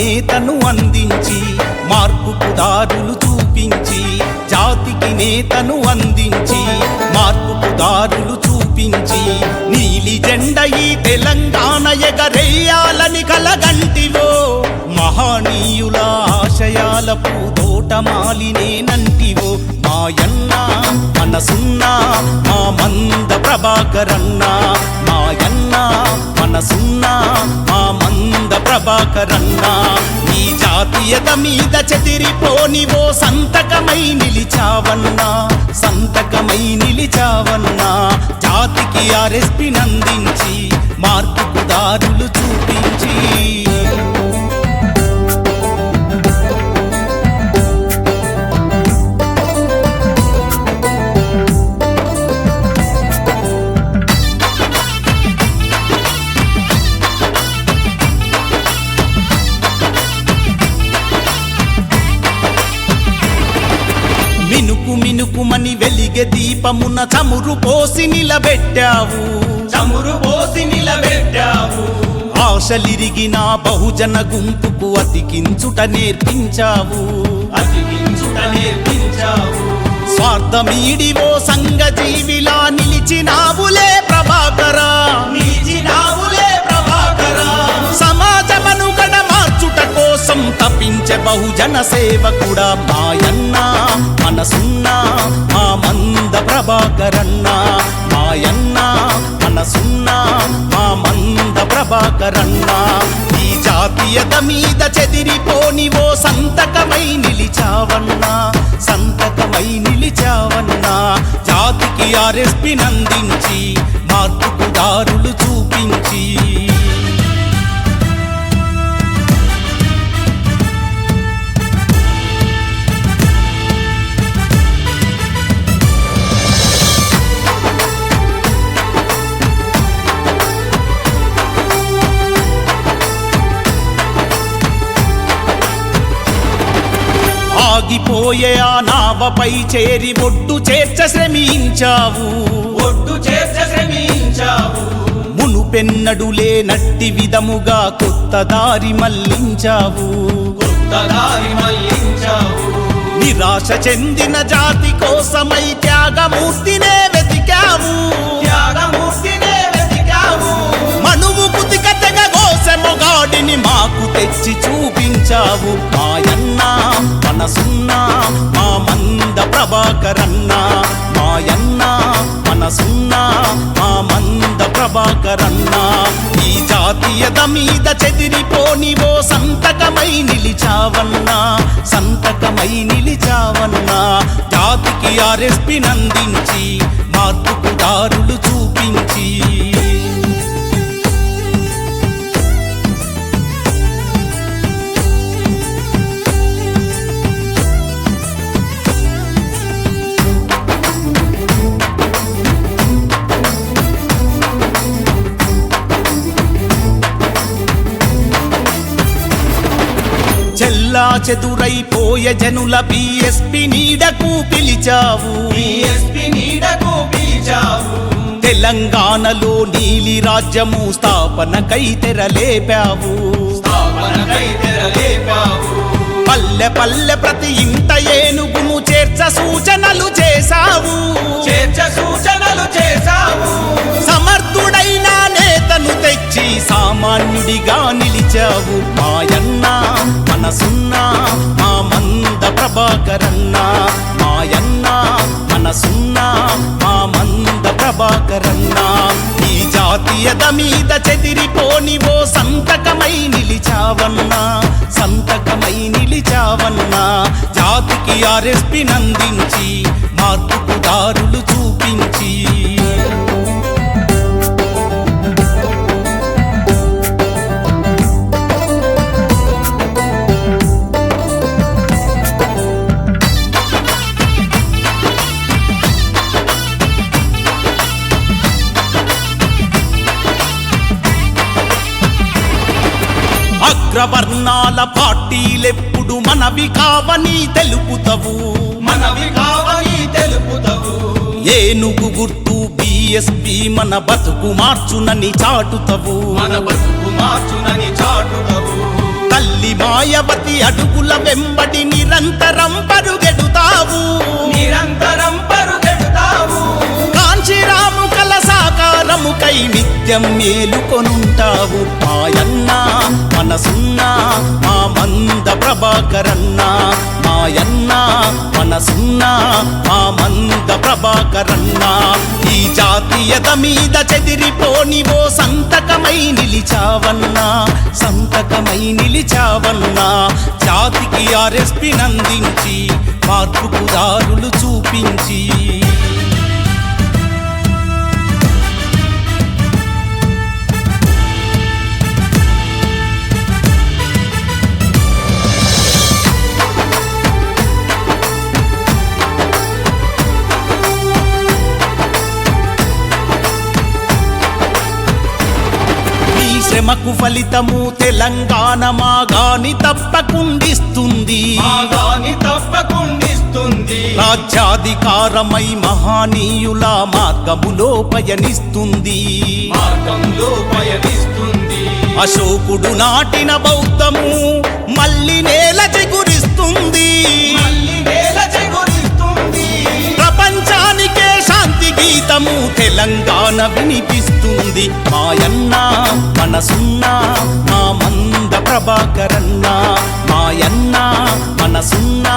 నేతను అందించి మార్పుకు దారులు చూపించి జాతికి నేతను అందించి మార్పుకు దారులు చూపించి నీలి జెండ ఈ తెలంగాణ ఎగరేయాలని కలగంటివో మహనీయుల ఆశయాల పూతోటమాలినేనంటివో మాయన్న మనసున్న మా మంద ప్రభాకరన్న మాయన్న మనసున్న మా మంద ప్రభాకరన్న ఈ జాతీయత మీద చెదిరిపోనివో సంతకమై నిలిచావన్నా సంతకమై నిలిచావన్నా జాతికి ఆర్ఎస్పీ నందించి మార్పుకు దారులు చూపించి మినుకు మినుకుమని వెలిగే దీపమున చమురు పోసి నిలబెట్టావు చమురు పోసి నిలబెట్టావు ఆశలిరిగిన బహుజన గుంపుకు అతికించుట నేర్పించావు అతికించుట నేర్పించావు స్వార్థమీడివో సంఘ జీవిలా నిలిచినావులే ప్రభాకరా నిలిచినావులే ప్రభాకరా సమాజమనుగడ మార్చుట కోసం తపించే బహుజన సేవకుడా మాయన్న మనసున్న మా మంద ప్రభాకరన్న మాయన్న మనసున్న మా మంద ప్రభాకరన్న ఈ జాతీయత మీద చెదిరిపోనివో సంతకమై నిలిచావన్నా సంతకమై నిలిచావన్నా జాతికి ఆర్ఎస్పీ నందించి మార్పుకు దారులు చూపించి ఆగిపోయే ఆ నావపై చేరి ఒడ్డు చేర్చ శ్రమించావు ఒడ్డు చేర్చ శ్రమించావు మునుపెన్నడు లేనట్టి విధముగా కొత్త దారి మళ్లించావు కొత్త దారి మళ్లించావు నిరాశ చెందిన జాతి కోసమై త్యాగమూర్తినే వెతికావు త్యాగమూర్తినే వెతికావు మనువు కుతిక తెగ గోసె మొగాడిని మాకు తెచ్చి చూపించావు మాయన్న మనసున్న మా మంద ప్రభాకరన్న మాయన్న మనసున్న మా మంద ప్రభాకరన్న ఈ జాతీయత మీద చెదిరిపోనివో సంతకమై నిలిచావన్నా సంతకమై నిలిచావన్నా జాతికి ఆర్ఎస్పీ నందించి మార్పుకు దారులు చూపించి చెల్లా చెదురైపోయే జనుల బీఎస్పీ నీడకు పిలిచావు బీఎస్పీ నీడకు పిలిచావు తెలంగాణలో నీలి రాజ్యము స్థాపనకై తెరలేపావు స్థాపనకై తెరలేపావు పల్లె పల్లె ప్రతి ఇంట ఏనుగును చేర్చ సూచనలు చేశావు చేర్చ సూచనలు చేశావు సమర్థుడైన నేతను తెచ్చి సామాన్యుడిగా నిలిచావు మాయన్న మనసున్న మా మంద ప్రభాకరన్న మాయన్న మనసున్న మా మంద ప్రభాకరన్న ఈ జాతీయత మీద చెదిరిపోనివో సంతకమై నిలిచావన్నా సంతకమై నిలిచావన్నా జాతికి ఆర్ఎస్పీ నందించి మార్పుకు దారులు చూపించి అగ్రవర్ణాల పార్టీలెప్పుడు మనవి కావని తెలుపుతవు మనవి కావని తెలుపుతవు ఏనుగు గుర్తు బీఎస్పీ మన బతుకు మార్చునని చాటుతవు మన బతుకు మార్చునని చాటుతవు మల్లి మాయవతి అడుగుల వెంబడి నిరంతరం పరుగెడుతావు కాంచీరాము కల సాకారముకై నిత్యం మేలుకొనుంటావు మాయన్న మనసున్న మా మంద ప్రభాకరన్న మాయన్న మనసున్న మా మంద ప్రభాకరన్న ఈ జాతీయత మీద చెదిరిపోనివో సంతకమై నిలిచావన్నా సంతకమై నిలిచావన్నా జాతికి ఆర్ఎస్పి నందించి మార్పుకు దారులు చూపించి శ్రమకు ఫలితము తెలంగాణ మాగాని తప్పకుండిస్తుంది రాజ్యాధికారమై మహానీయుల మార్గములో పయనిస్తుంది అశోకుడు నాటిన బౌద్ధము మళ్ళీ నేల చిగురిస్తుంది ప్రపంచానికే శాంతి గీతము తెలంగాణ వినిపిస్తుంది మాయన్న మనసున్న మా మంద ప్రభాకరన్న మాయన్న మనసున్న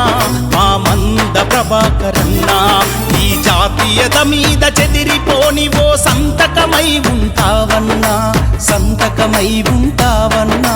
మా మంద ప్రభాకరన్న ఈ జాతీయత మీద చెదిరిపోనివో సంతకమై ఉంటావన్నా సంతకమై ఉంటావన్నా